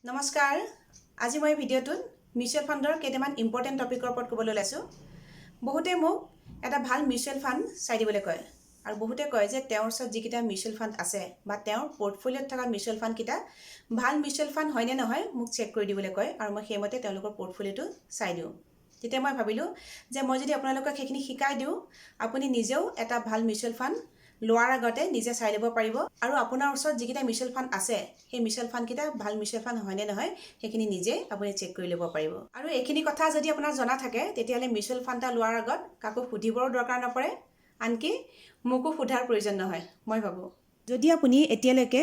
নমস্কাৰ আজি মই ভিডিঅ'টোত মিউচুৱেল ফাণ্ডৰ কেইটামান ইম্পৰ্টেণ্ট টপিকৰ ওপৰত ক'বলৈ ওলাইছোঁ। বহুতে মোক এটা ভাল মিউচুৱেল ফাণ্ড চাই দিবলৈ কয় আৰু বহুতে কয় যে তেওঁৰ ওচৰত যিকেইটা মিউচুৱেল ফাণ্ড আছে বা তেওঁৰ পৰ্টফলিঅ'ত থকা মিউচুৱেল ফাণ্ডকেইটা ভাল মিউচুৱেল ফাণ্ড হয়নে নহয় মোক চেক কৰি দিবলৈ কয় আৰু মই সেইমতে তেওঁলোকৰ পৰ্টফলিঅ'টো চাই দিওঁ। তেতিয়া মই ভাবিলোঁ যে মই যদি আপোনালোকক সেইখিনি শিকাই দিওঁ আপুনি নিজেও এটা ভাল মিউচুৱেল ফাণ্ড লোৱাৰ আগতে নিজে চাই ল'ব পাৰিব আৰু আপোনাৰ ওচৰত যিকেইটা মিউচুৱেল ফাণ্ড আছে সেই মিউচুৱেল ফাণ্ডকেইটা ভাল মিউচুৱেল ফাণ্ড হয়নে নহয় সেইখিনি নিজে আপুনি চেক কৰি ল'ব পাৰিব। আৰু এইখিনি কথা যদি আপোনাৰ জনা থাকে তেতিয়াহ'লে মিউচুৱেল ফাণ্ড এটা লোৱাৰ আগত কাকো সুধিবৰো দৰকাৰ নপৰে, আনকি মোকো সোধাৰ প্ৰয়োজন নহয়। মই ভাবোঁ যদি আপুনি এতিয়ালৈকে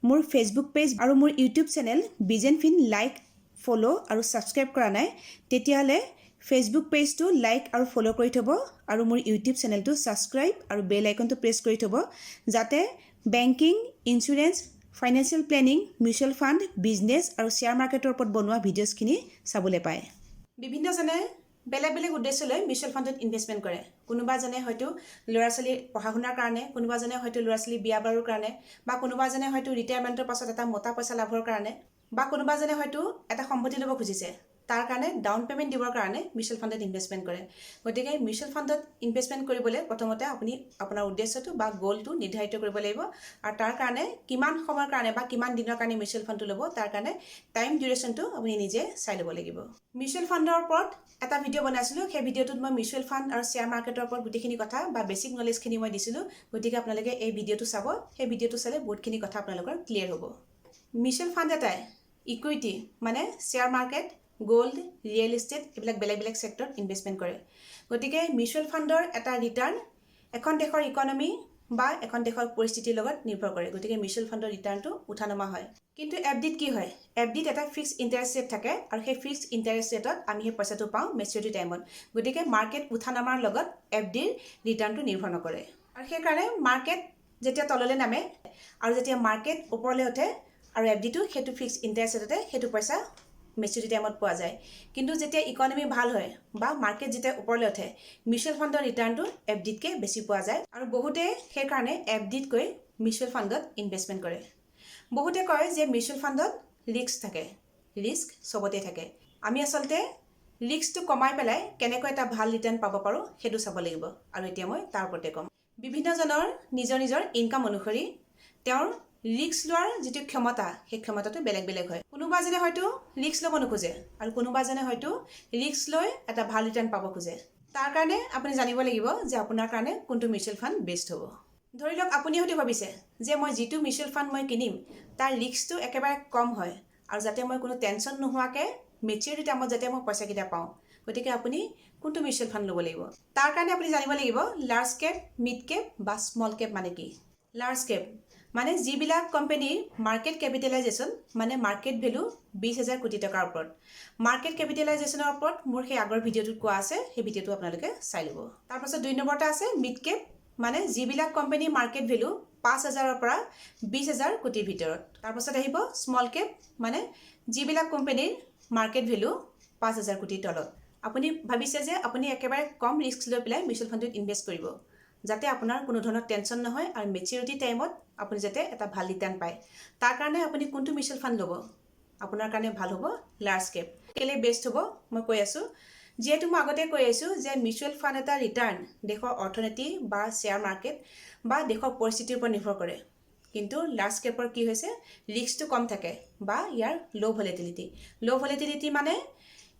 মোৰ ফেচবুক পেজ আৰু মোৰ ইউটিউব চেনেল বিজেনফিন লাইক ফ'ল' আৰু ছাবস্ক্ৰাইব কৰা নাই তেতিয়াহ'লে ফেচবুক পেজটো লাইক আৰু ফ'ল' কৰি থ'ব আৰু মোৰ ইউটিউব চেনেলটো ছাবস্ক্ৰাইব আৰু বেল আইকনটো প্ৰেছ কৰি থ'ব যাতে banking, insurance, financial planning, mutual fund, business আৰু শ্বেয়াৰ মাৰ্কেটৰ ওপৰত বনোৱা ভিডিঅ'ছখিনি চাবলৈ পায়। বিভিন্নজনে বেলেগ বেলেগ উদ্দেশ্যলৈ মিউচুৱেল ফাণ্ডত ইনভেষ্টমেণ্ট কৰে। কোনোবাজনে হয়তো ল'ৰা ছোৱালী পঢ়া শুনাৰ কাৰণে, কোনোবাজনে হয়তো ল'ৰা ছোৱালী বিয়া বাৰুৰ কাৰণে, বা কোনোবাজনে হয়তো ৰিটায়াৰমেণ্টৰ পাছত এটা মোটা পইচা লাভৰ কাৰণে, বা কোনোবাজনে হয়তো এটা সম্পত্তি ল'ব খুজিছে তাৰ কাৰণে ডাউন পে'মেণ্ট দিবৰ কাৰণে মিউচুৱেল ফাণ্ডত ইনভেষ্টমেণ্ট কৰে। গতিকে মিউচুৱেল ফাণ্ডত ইনভেষ্টমেণ্ট কৰিবলৈ প্ৰথমতে আপুনি আপোনাৰ উদ্দেশ্যটো বা গ'লটো নিৰ্ধাৰিত কৰিব লাগিব আৰু তাৰ কাৰণে কিমান সময়ৰ কাৰণে বা কিমান দিনৰ কাৰণে মিউচুৱেল ফাণ্ডটো ল'ব তাৰ কাৰণে টাইম ডিউৰেশ্যনটো আপুনি নিজে চাই ল'ব লাগিব। মিউচুৱেল ফাণ্ডৰ ওপৰত এটা ভিডিঅ' বনাইছিলোঁ, সেই ভিডিঅ'টোত মই মিউচুৱেল ফাণ্ড আৰু শ্বেয়াৰ মাৰ্কেটৰ ওপৰত গোটেইখিনি কথা বা বেছিক নলেজখিনি মই দিছিলোঁ। গতিকে আপোনালোকে এই ভিডিঅ'টো চাব, সেই ভিডিঅ'টো চালে বহুতখিনি কথা আপোনালোকৰ ক্লিয়াৰ হ'ব। মিউচুৱেল ফাণ্ড এটাই ইকুইটি মানে share market, gold, real estate এইবিলাক বেলেগ বেলেগ ছেক্টৰত ইনভেষ্টমেণ্ট কৰে। গতিকে মিউচুৱেল ফাণ্ডৰ এটা ৰিটাৰ্ণ এখন দেশৰ ইকনমি বা এখন দেশৰ পৰিস্থিতিৰ লগত নিৰ্ভৰ কৰে। গতিকে মিউচুৱেল ফাণ্ডৰ ৰিটাৰ্ণটো উঠা নমা হয়। কিন্তু এফডিত কি হয়? এফডিত এটা ফিক্সড ইণ্টাৰেষ্ট ৰেট থাকে আৰু সেই ফিক্সড ইণ্টাৰেষ্ট ৰেটত আমি সেই পইচাটো পাওঁ মেচিউৰিটি টাইমত। গতিকে মাৰ্কেট উঠা নমাৰ লগত এফডিৰ ৰিটাৰ্ণটো নিৰ্ভৰ নকৰে। আৰু সেইকাৰণে মাৰ্কেট যেতিয়া তললৈ নামে আৰু যেতিয়া মাৰ্কেট ওপৰলৈ উঠে আৰু এফডিটো সেইটো ফিক্সড ইণ্টাৰেষ্ট ৰেটতে সেইটো পইচা মেচিউৰিটি টাইমত পোৱা যায়। কিন্তু যেতিয়া ইকনমি ভাল হয় বা মাৰ্কেট যেতিয়া ওপৰলৈ উঠে মিউচুৱেল ফাণ্ডৰ ৰিটাৰ্ণটো এফডিতকৈ বেছি পোৱা যায় আৰু বহুতে সেইকাৰণে এফডিতকৈ মিউচুৱেল ফাণ্ডত ইনভেষ্টমেণ্ট কৰে। বহুতে কয় যে মিউচুৱেল ফাণ্ডত ৰিস্ক থাকে। ৰিস্ক চবতে থাকে। আমি আচলতে ৰিস্কটো কমাই পেলাই কেনেকৈ এটা ভাল ৰিটাৰ্ণ পাব পাৰোঁ সেইটো চাব লাগিব আৰু এতিয়া মই তাৰ ওপৰতে ক'ম। বিভিন্নজনৰ নিজৰ নিজৰ ইনকাম অনুসৰি তেওঁৰ ৰিস্ক লোৱাৰ যিটো ক্ষমতা সেই ক্ষমতাটো বেলেগ বেলেগ হয়। কোনোবাজনে হয়তো ৰিস্ক ল'ব নোখোজে আৰু কোনোবাজনে হয়তো ৰিস্ক লৈ এটা ভাল ৰিটাৰ্ণ পাব খোজে। তাৰ কাৰণে আপুনি জানিব লাগিব যে আপোনাৰ কাৰণে কোনটো মিউচুৱেল ফাণ্ড বেষ্ট হ'ব। ধৰি লওক আপুনি হয়তো ভাবিছে যে মই যিটো মিউচুৱেল ফাণ্ড মই কিনিম তাৰ ৰিস্কটো একেবাৰে কম হয় আৰু যাতে মই কোনো টেনশ্যন নোহোৱাকৈ মেচিউৰিটি টাইমত যাতে মই পইচাকেইটা পাওঁ। গতিকে আপুনি কোনটো মিউচুৱেল ফাণ্ড ল'ব লাগিব? তাৰ কাৰণে আপুনি জানিব লাগিব লাৰ্জ কেপ, মিড কেপ বা স্মল কেপ মানে কি। লাৰ্জ কেপ মানে যিবিলাক কোম্পানীৰ মাৰ্কেট কেপিটেলাইজেশ্যন মানে মাৰ্কেট ভেলু 20,000 কোটি টকাৰ ওপৰত। মাৰ্কেট কেপিটেলাইজেশ্যনৰ ওপৰত মোৰ সেই আগৰ ভিডিঅ'টোত কোৱা আছে, সেই ভিডিঅ'টো আপোনালোকে চাই ল'ব। তাৰপাছত 2 নম্বৰতে আছে মিড কেপ মানে যিবিলাক কোম্পানীৰ মাৰ্কেট ভেলু 5,000ৰ পৰা 20,000 কোটিৰ ভিতৰত। তাৰপাছত আহিব স্মল কেপ মানে যিবিলাক কোম্পানীৰ মাৰ্কেট ভেলু 5,000 কোটিৰ তলত। আপুনি ভাবিছে যে আপুনি একেবাৰে কম ৰিস্ক লৈ পেলাই মিউচুৱেল ফাণ্ডত ইনভেষ্ট কৰিব যাতে আপোনাৰ কোনো ধৰণৰ টেনশ্যন নহয় আৰু মেচিউৰিটি টাইমত আপুনি যাতে এটা ভাল ৰিটাৰ্ণ পায়। তাৰ কাৰণে আপুনি কোনটো মিউচুৱেল ফাণ্ড ল'ব? আপোনাৰ কাৰণে ভাল হ'ব লাৰ্জ কেপ। কেলৈ বেষ্ট হ'ব মই কৈ আছোঁ। যিহেতু মই আগতে কৈ আছোঁ যে মিউচুৱেল ফাণ্ড এটা ৰিটাৰ্ণ দেশৰ অৰ্থনীতি বা শ্বেয়াৰ মাৰ্কেট বা দেশৰ পৰিস্থিতিৰ ওপৰত নিৰ্ভৰ কৰে। কিন্তু লাৰ্জ কেপৰ কি হৈছে ৰিস্কটো কম থাকে বা ইয়াৰ ল' ভলেটিলিটি। ল' ভলেটিলিটি মানে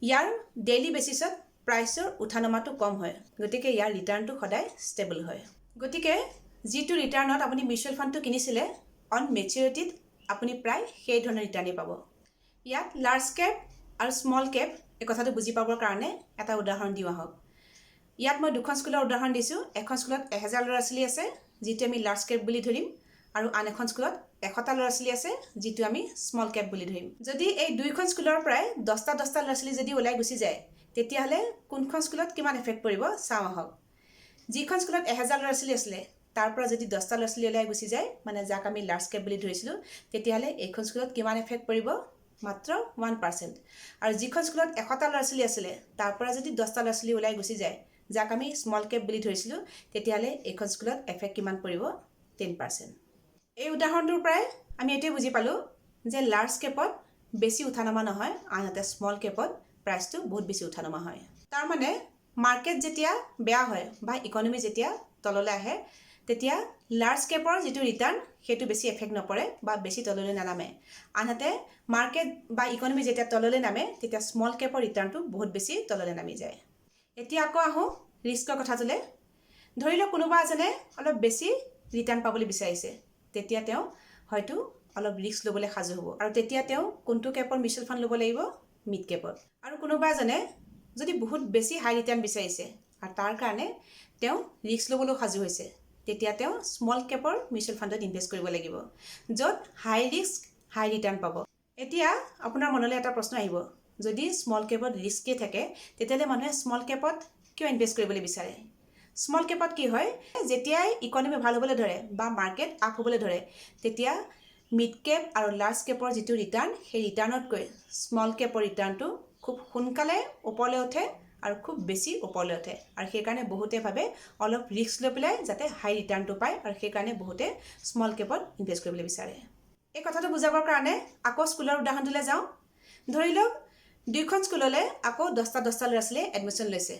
ইয়াৰ ডেইলি বেচিছত প্ৰাইচৰ উঠা নমাটো কম হয়। গতিকে ইয়াৰ ৰিটাৰ্ণটো সদায় ষ্টেবল হয়। গতিকে যিটো ৰিটাৰ্ণত আপুনি মিউচুৱেল ফাণ্ডটো কিনিছিলে অন মেচিউৰিটিত আপুনি প্ৰায় সেই ধৰণৰ ৰিটাৰ্ণেই পাব। ইয়াত লাৰ্জ কেপ আৰু স্মল কেপ এই কথাটো বুজি পাবৰ কাৰণে এটা উদাহৰণ দিওঁ আহক। ইয়াত মই দুখন স্কুলৰ উদাহৰণ দিছোঁ। এখন স্কুলত 1000 ল'ৰা ছোৱালী আছে যিটো আমি লাৰ্জ কেপ বুলি ধৰিম আৰু আন এখন স্কুলত 100টা ল'ৰা ছোৱালী আছে যিটো আমি স্মল কেপ বুলি ধৰিম। যদি এই দুইখন স্কুলৰ পৰাই 10টা ল'ৰা ছোৱালী যদি ওলাই গুচি যায় তেতিয়াহ'লে কোনখন স্কুলত কিমান এফেক্ট পৰিব চাওঁ আহক। যিখন স্কুলত 1000 ল'ৰা ছোৱালী আছিলে তাৰ পৰা যদি 10টা ল'ৰা ছোৱালী ওলাই গুচি যায় মানে যাক আমি লাৰ্জ কেপ বুলি ধৰিছিলোঁ তেতিয়াহ'লে এইখন স্কুলত কিমান এফেক্ট পৰিব? মাত্ৰ 1%। আৰু যিখন স্কুলত 100টা ল'ৰা ছোৱালী আছিলে তাৰ পৰা যদি 10টা ল'ৰা ছোৱালী ওলাই গুচি যায় যাক আমি স্মল কেপ বুলি ধৰিছিলোঁ তেতিয়াহ'লে এইখন স্কুলত এফেক্ট কিমান পৰিব? 10%। এই উদাহৰণটোৰ পৰাই আমি এইটোৱে বুজি পালোঁ যে লাৰ্জ কেপত বেছি উঠানমা নহয়, আনহাতে স্মল কেপত প্ৰাইচটো বহুত বেছি উঠানমা হয়। তাৰমানে মাৰ্কেট যেতিয়া বেয়া হয় বা ইকনমি যেতিয়া তললৈ আহে তেতিয়া লাৰ্জ কেপৰ যিটো ৰিটাৰ্ণ সেইটো বেছি এফেক্ট নপৰে বা বেছি তললৈ নানামে। আনহাতে মাৰ্কেট বা ইকনমি যেতিয়া তললৈ নামে তেতিয়া স্মল কেপৰ ৰিটাৰ্ণটো বহুত বেছি তললৈ নামি যায়। এতিয়া আকৌ আহোঁ ৰিস্কৰ কথাটোলৈ। ধৰি লওক কোনোবা এজনে অলপ বেছি ৰিটাৰ্ণ পাবলৈ বিচাৰিছে, তেতিয়া তেওঁ হয়তো অলপ ৰিস্ক ল'বলৈ সাজু হ'ব আৰু তেতিয়া তেওঁ কোনটো কেপৰ মিউচুৱেল ফাণ্ড ল'ব লাগিব? মিড কেপত। আৰু কোনোবা এজনে যদি বহুত বেছি হাই ৰিটাৰ্ণ বিচাৰিছে আৰু তাৰ কাৰণে তেওঁ ৰিস্ক ল'বলৈ সাজু হৈছে, তেতিয়া তেওঁ স্মল কেপৰ মিউচুৱেল ফাণ্ডত ইনভেষ্ট কৰিব লাগিব, য'ত হাই ৰিস্ক হাই ৰিটাৰ্ণ পাব। এতিয়া আপোনাৰ মনলৈ এটা প্ৰশ্ন আহিব, যদি স্মল কেপত ৰিস্কেই থাকে তেতিয়াহ'লে মানুহে স্মল কেপত কিয় ইনভেষ্ট কৰিবলৈ বিচাৰে? স্মল কেপত কি হয়, যেতিয়াই ইকনমি ভাল হ'বলৈ ধৰে বা মাৰ্কেট আপ হ'বলৈ ধৰে তেতিয়া মিড কেপ আৰু লাৰ্জ কেপৰ যিটো ৰিটাৰ্ণ সেই ৰিটাৰ্ণতকৈ স্মল কেপৰ ৰিটাৰ্ণটো খুব সোনকালে ওপৰলৈ উঠে আৰু খুব বেছি ওপৰলৈ উঠে। আৰু সেইকাৰণে বহুতে ভাবে অলপ ৰিস্ক লৈ পেলাই যাতে হাই ৰিটাৰ্ণটো পায় আৰু সেইকাৰণে বহুতে স্মল কেপত ইনভেষ্ট কৰিবলৈ বিচাৰে। এই কথাটো বুজাবৰ কাৰণে আকৌ স্কুলৰ উদাহৰণটোলৈ যাওঁ। ধৰি লওক 2খন স্কুললৈ আকৌ 10টা ল'ৰা ছোৱালীয়ে এডমিশ্যন লৈছে।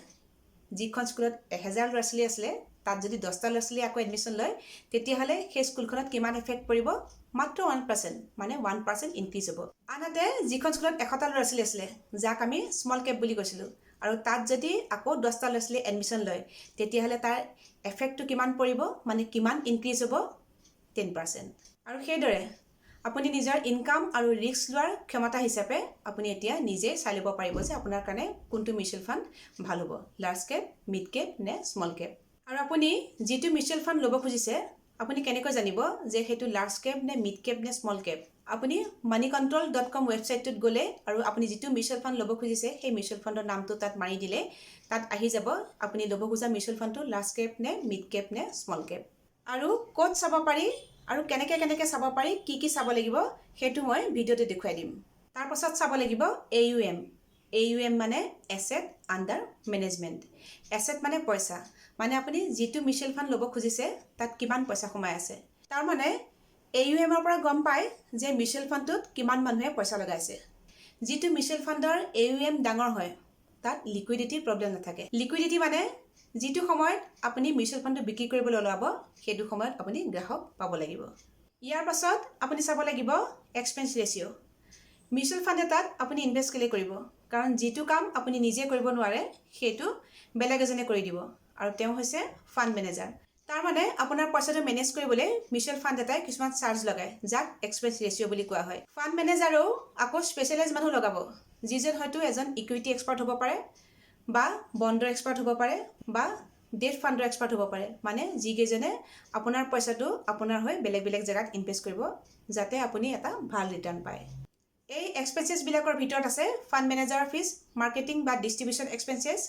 যিখন স্কুলত 1000 ল'ৰা ছোৱালী আছিলে তাত যদি 10টা ল'ৰা ছোৱালীয়ে আকৌ এডমিশ্যন লয় তেতিয়াহ'লে সেই স্কুলখনত কিমান এফেক্ট পৰিব? মাত্ৰ 1%, মানে 1% ইনক্ৰিজ হ'ব। আনহাতে যিখন স্কুলত 100টা ল'ৰা ছোৱালী আছিলে, যাক আমি স্মল কেপ বুলি কৈছিলোঁ, আৰু তাত যদি আকৌ 10টা ল'ৰা ছোৱালীয়ে এডমিশ্যন লয় তেতিয়াহ'লে তাৰ এফেক্টটো কিমান পৰিব, মানে কিমান ইনক্ৰিজ হ'ব? 10%। আৰু সেইদৰে আপুনি নিজৰ ইনকাম আৰু ৰিস্ক লোৱাৰ ক্ষমতা হিচাপে আপুনি এতিয়া নিজেই চাই ল'ব পাৰিব যে আপোনাৰ কাৰণে কোনটো মিউচুৱেল ফাণ্ড ভাল হ'ব, লাৰ্জ কেপ, মিড কেপ নে স্মল কেপ। আৰু আপুনি যিটো মিউচুৱেল ফাণ্ড ল'ব খুজিছে আপুনি কেনেকৈ জানিব যে সেইটো লাৰ্জ কেপ নে মিড কেপ নে স্মল কেপ? আপুনি moneycontrol.com ৱেবছাইটটোত গ'লে আৰু আপুনি যিটো মিউচুৱেল ফাণ্ড ল'ব খুজিছে সেই মিউচুৱেল ফাণ্ডৰ নামটো তাত মাৰি দিলে তাত আহি যাব আপুনি ল'ব খোজা মিউচুৱেল ফাণ্ডটো লাৰ্জ কেপ নে মিড কেপ নে স্মল কেপ। আৰু ক'ত চাব পাৰি আৰু কেনেকৈ চাব পাৰি, কি চাব লাগিব সেইটো মই ভিডিঅ'তে দেখুৱাই দিম। তাৰপাছত চাব লাগিব AUM। AUM মানে এছেট আণ্ডাৰ মেনেজমেণ্ট। এছেট মানে পইচা, মানে আপুনি যিটো মিউচুৱেল ফাণ্ড ল'ব খুজিছে তাত কিমান পইচা সোমাই আছে। তাৰমানে AUMৰ পৰা গম পায় যে মিউচুৱেল ফাণ্ডটোত কিমান মানুহে পইচা লগাইছে। যিটো মিউচুৱেল ফাণ্ডৰ AUM ডাঙৰ হয় তাত লিকুইডিটিৰ প্ৰব্লেম নাথাকে। লিকুইডিটি মানে যিটো সময়ত আপুনি মিউচুৱেল ফাণ্ডটো বিক্ৰী কৰিবলৈ ওলাব সেইটো সময়ত আপুনি গ্ৰাহক পাব লাগিব। ইয়াৰ পাছত আপুনি চাব লাগিব এক্সপেন্স ৰেচিঅ'। মিউচুৱেল ফাণ্ড এটাত আপুনি ইনভেষ্ট কেলৈ কৰিব? কাৰণ যিটো কাম আপুনি নিজে কৰিব নোৱাৰে সেইটো বেলেগ এজনে কৰি দিব, আৰু তেওঁ হৈছে ফাণ্ড মেনেজাৰ। তাৰমানে আপোনাৰ পইচাটো মেনেজ কৰিবলৈ মিউচুৱেল ফাণ্ড এটাই কিছুমান চাৰ্জ লগায়, যাক এক্সপেন্স ৰেচিঅ' বুলি কোৱা হয়। ফাণ্ড মেনেজাৰেও আকৌ স্পেচিয়েলাইজ মানুহ লগাব, যিজন হয়তো এজন ইকুইটি এক্সপাৰ্ট হ'ব পাৰে বা বণ্ডৰ এক্সপাৰ্ট হ'ব পাৰে বা ডেট ফাণ্ডৰ এক্সপাৰ্ট হ'ব পাৰে, মানে যিকেইজনে আপোনাৰ পইচাটো আপোনাৰ হৈ বেলেগ বেলেগ জেগাত ইনভেষ্ট কৰিব যাতে আপুনি এটা ভাল ৰিটাৰ্ণ পায়। এই এক্সপেন্সেছবিলাকৰ ভিতৰত আছে ফাণ্ড মেনেজাৰৰ ফিজ, মাৰ্কেটিং বা ডিষ্ট্ৰিবিউশ্যন এক্সপেন্সেছ,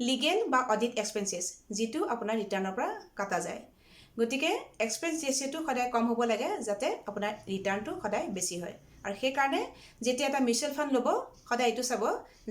লিগেল বা অডিট এক্সপেন্সেছ, যিটো আপোনাৰ ৰিটাৰ্ণৰ পৰা কাটা যায়। গতিকে এক্সপেন্স ৰেচিঅ'টো সদায় কম হ'ব লাগে যাতে আপোনাৰ ৰিটাৰ্ণটো সদায় বেছি হয়। আৰু সেইকাৰণে যেতিয়া এটা মিউচুৱেল ফাণ্ড ল'ব সদায় এইটো চাব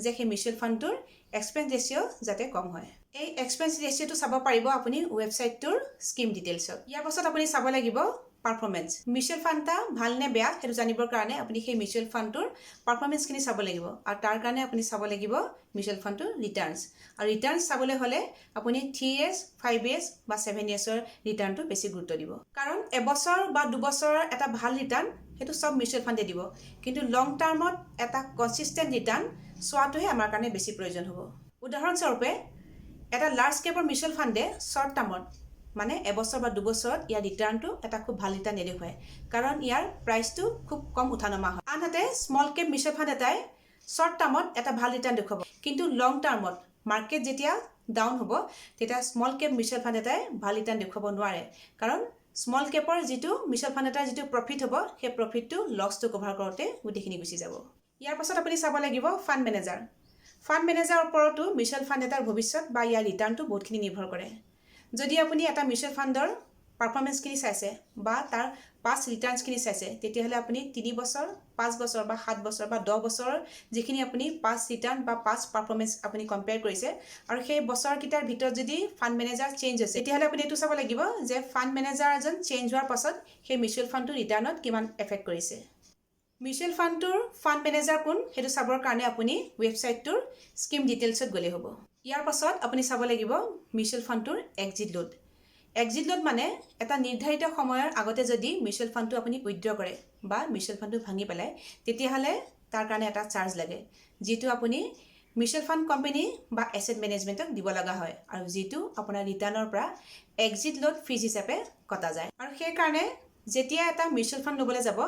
যে সেই মিউচুৱেল ফাণ্ডটোৰ এক্সপেন্স ৰেচিঅ' যাতে কম হয়। এই এক্সপেন্স ৰেচিঅ'টো চাব পাৰিব আপুনি ৱেবছাইটটোৰ স্কিম ডিটেইলছত। ইয়াৰ পাছত আপুনি চাব লাগিব পাৰফৰ্মেঞ্চ। মিউচুৱেল ফাণ্ড এটা ভাল নে বেয়া সেইটো জানিবৰ কাৰণে আপুনি সেই মিউচুৱেল ফাণ্ডটোৰ পাৰফৰ্মেঞ্চখিনি চাব লাগিব, আৰু তাৰ কাৰণে আপুনি চাব লাগিব মিউচুৱেল ফাণ্ডটোৰ ৰিটাৰ্ণছ। আৰু ৰিটাৰ্ণছ চাবলৈ হ'লে আপুনি 3 years, 5 years বা 7 yearsৰ ৰিটাৰ্ণটো বেছি গুৰুত্ব দিব। কাৰণ এবছৰ বা দুবছৰৰ এটা ভাল ৰিটাৰ্ণ সেইটো চব মিউচুৱেল ফাণ্ডে দিব, কিন্তু লং টাৰ্মত এটা কনচিষ্টেণ্ট ৰিটাৰ্ণ চোৱাটোহে আমাৰ কাৰণে বেছি প্ৰয়োজন হ'ব। উদাহৰণস্বৰূপে এটা লাৰ্জ কেপৰ মিউচুৱেল ফাণ্ডে শ্বৰ্ট টাৰ্মত মানে এবছৰ বা দুবছৰত ইয়াৰ ৰিটাৰ্ণটো এটা খুব ভাল ৰিটাৰ্ণ নেদেখুৱায়, কাৰণ ইয়াৰ প্ৰাইচটো খুব কম উঠা নমা হয়। আনহাতে স্মল কেপ মিউচুৱেল ফাণ্ড এটাই শ্বৰ্ট টাৰ্মত এটা ভাল ৰিটাৰ্ণ দেখুৱাব, কিন্তু লং টাৰ্মত মাৰ্কেট যেতিয়া ডাউন হ'ব তেতিয়া স্মল কেপ মিউচুৱেল ফাণ্ড এটাই ভাল ৰিটাৰ্ণ দেখুৱাব নোৱাৰে, কাৰণ স্মল কেপৰ যিটো মিউচুৱেল ফাণ্ড এটাৰ যিটো প্ৰফিট হ'ব সেই প্ৰফিটটো লছটো কভাৰ কৰোঁতে গোটেইখিনি গুচি যাব। ইয়াৰ পাছত আপুনি চাব লাগিব ফাণ্ড মেনেজাৰ। ফাণ্ড মেনেজাৰৰ ওপৰতো মিউচুৱেল ফাণ্ড এটাৰ ভৱিষ্যত বা ইয়াৰ ৰিটাৰ্ণটো বহুতখিনি নিৰ্ভৰ কৰে। যদি আপুনি এটা মিউচুৱেল ফাণ্ডৰ পাৰফৰ্মেঞ্চখিনি চাইছে বা তাৰ পাষ্ট ৰিটাৰ্ণছখিনি চাইছে তেতিয়াহ'লে আপুনি 3 বছৰ, 5 বছৰ বা 7 বছৰ বা 10 বছৰৰ যিখিনি আপুনি পাষ্ট ৰিটাৰ্ণ বা পাষ্ট পাৰফৰ্মেঞ্চ আপুনি কম্পেয়াৰ কৰিছে আৰু সেই বছৰকেইটাৰ ভিতৰত যদি ফাণ্ড মেনেজাৰ চেঞ্জ হৈছে তেতিয়াহ'লে আপুনি এইটো চাব লাগিব যে ফাণ্ড মেনেজাৰ এজন চেঞ্জ হোৱাৰ পাছত সেই মিউচুৱেল ফাণ্ডটো ৰিটাৰ্ণত কিমান এফেক্ট কৰিছে। মিউচুৱেল ফাণ্ডটোৰ ফাণ্ড মেনেজাৰ কোন সেইটো চাবৰ কাৰণে আপুনি ৱেবছাইটটোৰ স্কিম ডিটেইলছত গ'লে হ'ব। ইয়াৰ পাছত আপুনি চাব লাগিব মিউচুৱেল ফাণ্ডটোৰ এক্সিট লোড। এক্সিট লোড মানে এটা নিৰ্ধাৰিত সময়ৰ আগতে যদি মিউচুৱেল ফাণ্ডটো আপুনি উইথড্ৰ কৰে বা মিউচুৱেল ফাণ্ডটো ভাঙি পেলায় তেতিয়াহ'লে তাৰ কাৰণে এটা চাৰ্জ লাগে, যিটো আপুনি মিউচুৱেল ফাণ্ড কোম্পানী বা এছেট মেনেজমেণ্টক দিব লগা হয় আৰু যিটো আপোনাৰ ৰিটাৰ্ণৰ পৰা এক্সিট লোড ফিজ হিচাপে কটা যায়। আৰু সেইকাৰণে যেতিয়া এটা মিউচুৱেল ফাণ্ড ল'বলৈ যাব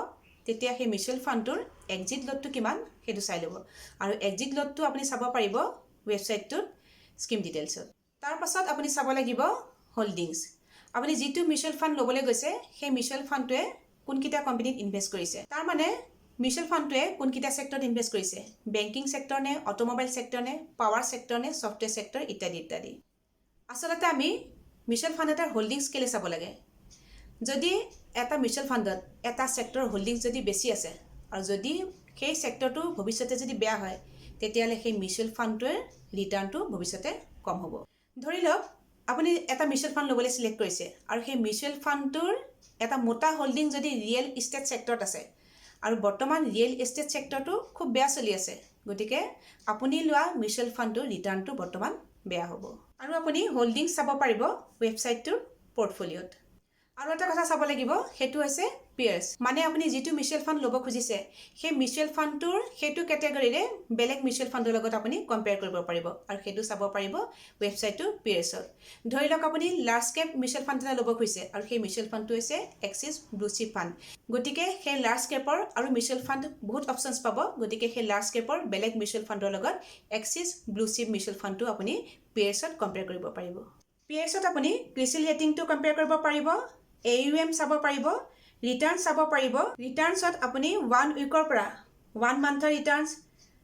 তেতিয়া সেই মিউচুৱেল ফাণ্ডটোৰ এক্সিট লোডটো কিমান সেইটো চাই ল'ব আৰু এক্সিট লোডটো আপুনি চাব পাৰিব ৱেবছাইটটোত স্কিম ডিটেইলছত। তাৰ পাছত আপুনি চাব লাগিব হোল্ডিংছ। আপুনি যিটো মিউচুৱেল ফাণ্ড ল'বলৈ গৈছে সেই মিউচুৱেল ফাণ্ডটোৱে কোনকেইটা কোম্পানীত ইনভেষ্ট কৰিছে, তাৰ মানে মিউচুৱেল ফাণ্ডটোৱে কোনকেইটা ছেক্টৰত ইনভেষ্ট কৰিছে, বেংকিং ছেক্টৰ নে, অট'মোবাইল ছেক্টৰ নে, পাৱাৰ ছেক্টৰ নে, ছফ্টৱেৰ ছেক্টৰ ইত্যাদি ইত্যাদি। আচলতে আমি মিউচুৱেল ফাণ্ড এটাৰ হোল্ডিংছ কেলৈ চাব লাগে? যদি এটা মিউচুৱেল ফাণ্ডত এটা ছেক্টৰৰ হোল্ডিংছ যদি বেছি আছে আৰু যদি সেই ছেক্টৰটো ভৱিষ্যতে যদি বেয়া হয় তেতিয়াহ'লে সেই মিউচুৱেল ফাণ্ডটোৰ ৰিটাৰ্ণটো ভৱিষ্যতে কম হ'ব। ধৰি লওক আপুনি এটা মিউচুৱেল ফাণ্ড ল'বলৈ চিলেক্ট কৰিছে আৰু সেই মিউচুৱেল ফাণ্ডটোৰ এটা মোটা হোল্ডিং যদি ৰিয়েল ইষ্টেট ছেক্টৰত আছে আৰু বৰ্তমান ৰিয়েল ইষ্টেট ছেক্টৰটো খুব বেয়া চলি আছে, গতিকে আপুনি লোৱা মিউচুৱেল ফাণ্ডটোৰ ৰিটাৰ্ণটো বৰ্তমান বেয়া হ'ব। আৰু আপুনি হোল্ডিংছ চাব পাৰিব ৱেবছাইটটোৰ পৰ্টফলিঅ'ত। আৰু এটা কথা চাব লাগিব সেইটো হৈছে পিয়াৰ্ছ, মানে আপুনি যিটো মিউচুৱেল ফাণ্ড ল'ব খুজিছে সেই মিউচুৱেল ফাণ্ডটোৰ সেইটো কেটেগৰীৰে বেলেগ মিউচুৱেল ফাণ্ডৰ লগত আপুনি কম্পেয়াৰ কৰিব পাৰিব আৰু সেইটো চাব পাৰিব ৱেবছাইটটোৰ পিয়াৰ্ছত। ধৰি লওক আপুনি লাৰ্জ কেপ মিউচুৱেল ফাণ্ড এটা ল'ব খুজিছে আৰু সেই মিউচুৱেল ফাণ্ডটো হৈছে এক্সিছ ব্লু চিপ ফাণ্ড, গতিকে সেই লাৰ্জ কেপৰ আৰু মিউচুৱেল ফাণ্ড বহুত অপশ্যনছ পাব, গতিকে সেই লাৰ্জ কেপৰ বেলেগ মিউচুৱেল ফাণ্ডৰ লগত এক্সিছ ব্লু চিপ মিউচুৱেল ফাণ্ডটো আপুনি পিয়াৰ্ছত কম্পেয়াৰ কৰিব পাৰিব। পিয়াৰ্ছত আপুনি ক্ৰিচিল ৰেটিংটো কম্পেয়াৰ কৰিব পাৰিব, AUM চাব পাৰিব, ৰিটাৰ্ণ চাব পাৰিব। ৰিটাৰ্ণছত আপুনি 1 উইকৰ পৰা 1 মান্থৰ ৰিটাৰ্ণছ,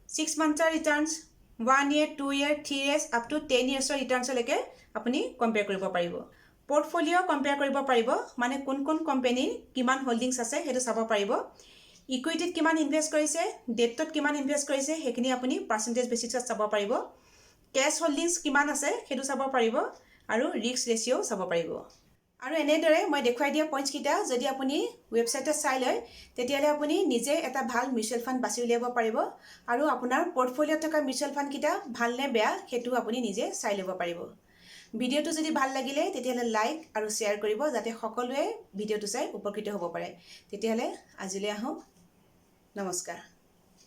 6 মান্থৰ returns, 1 year, 2 year, 3 years up to 10 yearsৰ ৰিটাৰ্ণছলৈকে আপুনি কম্পেয়াৰ কৰিব পাৰিব। পৰ্টফলিঅ' কম্পেয়াৰ কৰিব পাৰিব, মানে কোন কোন কোম্পানীৰ কিমান হোল্ডিংছ আছে সেইটো চাব পাৰিব। ইকুইটিত কিমান ইনভেষ্ট কৰিছে, ডেটত কিমান ইনভেষ্ট কৰিছে সেইখিনি আপুনি পাৰ্চেণ্টেজ বেচিছত চাব পাৰিব। কেছ হোল্ডিংছ কিমান আছে সেইটো চাব পাৰিব আৰু ৰিস্ক ৰেচিঅ' চাব পাৰিব। আৰু এনেদৰে মই দেখুৱাই দিয়া পইণ্টছকেইটা যদি আপুনি ৱেবছাইটত চাই লয় তেতিয়াহ'লে আপুনি নিজে এটা ভাল মিউচুৱেল ফাণ্ড বাছি উলিয়াব পাৰিব আৰু আপোনাৰ পৰ্টফলিঅ'ত থকা মিউচুৱেল ফাণ্ডকেইটা ভাল নে বেয়া সেইটো আপুনি নিজে চাই ল'ব পাৰিব। ভিডিঅ'টো যদি ভাল লাগিলে তেতিয়াহ'লে লাইক আৰু শ্বেয়াৰ কৰিব যাতে সকলোৱে ভিডিঅ'টো চাই উপকৃত হ'ব পাৰে। তেতিয়াহ'লে আজিলৈ আহোঁ, নমস্কাৰ।